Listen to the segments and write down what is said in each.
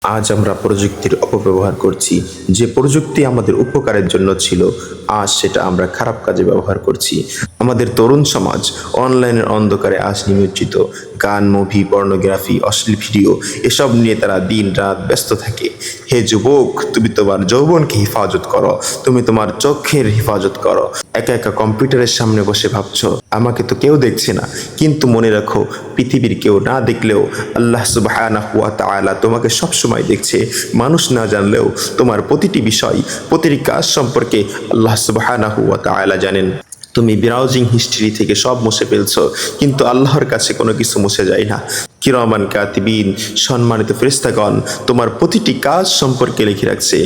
আজ আমরা প্রযুক্তির অপব্যবহার করছি। যে প্রযুক্তি আমাদের উপকারের জন্য ছিল, আজ সেটা আমরা খারাপ কাজে ব্যবহার করছি। আমাদের তরুণ সমাজ অনলাইনের অন্ধকারে আজ নিমজ্জিত। গান, মুভি, পর্নোগ্রাফি, অশ্লীল ভিডিও এসব নিয়ে তারা দিন রাত ব্যস্ত থাকে। হে যুবক, তুমি তোমার যৌবনকে হেফাজত করো, তুমি তোমার চোখের হেফাজত করো। একা একা কম্পিউটারের সামনে বসে ভাবছো আমাকে তো কেউ দেখছে না, কিন্তু মনে রাখো পৃথিবীর কেউ না দেখলেও আল্লাহ সুবহানাহু ওয়া তাআলা তোমাকে সবসময় দেখছে। মানুষ না জানলেও তোমার প্রতিটি বিষয়, প্রতিটি কাজ সম্পর্কে আল্লাহ সুবহানাহু ওয়া তাআলা জানেন। তুমি ব্রাউজিং হিস্ট্রি থেকে সব মুছে ফেলছো, কিন্তু আল্লাহর কাছে কোনো কিছু মুছে যায় না। কিরামান কাতিবিন, সম্মানিত ফেরেশতাগণ তোমার প্রতিটি কাজ সম্পর্কে লিখে রাখছে।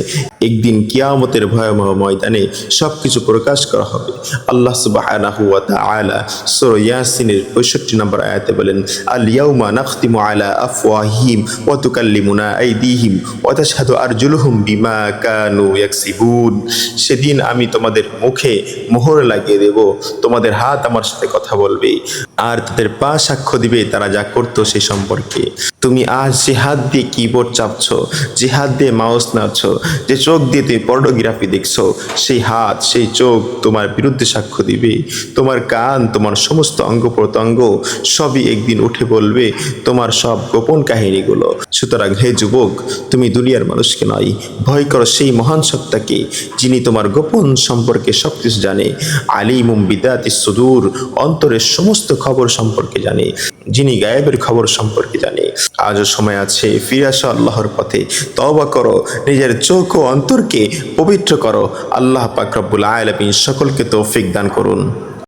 একদিন কিয়ামতের ভয়াবহ ময়দানে সবকিছু প্রকাশ করা হবে। আল্লাহ সুবহানাহু ওয়া তাআলা সূরা ইয়াসিনের 65 নম্বর আয়াতে বলেন, আল ইয়াউমা নাখতিমু আলা আফওয়াহিহিম ওয়া তুকাল্লিমুনা আইদিহিম ওয়া তাশহাদু আরজুলুহুম বিমা কানু ইয়াকসিবুন। সেদিন আমি তোমাদের মুখে মোহর লাগিয়ে দেব, তোমাদের হাত আমার সাথে কথা বলবে, আর তাদের পা সাক্ষ্য দিবে তারা যা করতো সে সম্পর্কে। তুমি আজ যে হাত দিয়ে কিবোর্ড চাপছো, যে হাত দিয়ে মাউস নাড়ছো, যে চোখ দিয়ে তুমি পর্নোগ্রাফি দেখছো, সেই হাত, সেই চোখ তোমার বিরুদ্ধে সাক্ষ্য দিবে। তোমার কান, তোমার সমস্ত অঙ্গ প্রত্যঙ্গ সবই একদিন উঠে বলবে তোমার সব গোপন কাহিনীগুলো। সুতরাং হে যুবক, তুমি দুনিয়ার মানুষকে নয়, ভয় করো সেই মহান সত্তাকে যিনি তোমার গোপন সম্পর্কে সবকিছু জানে। আলিমুম বিদাতিস সুদূর, অন্তরের সমস্ত খবর সম্পর্কে জানে, যিনি গায়েবের খবর সম্পর্কে জানে। আজও সময় আছে, ফিরে আসো আল্লাহর পথে, তওবা করো, নিজের চোখ ও অন্তরকে পবিত্র করো। আল্লাহ পাক রব্বুল আলামিন সকলকে তৌফিক দান করুন।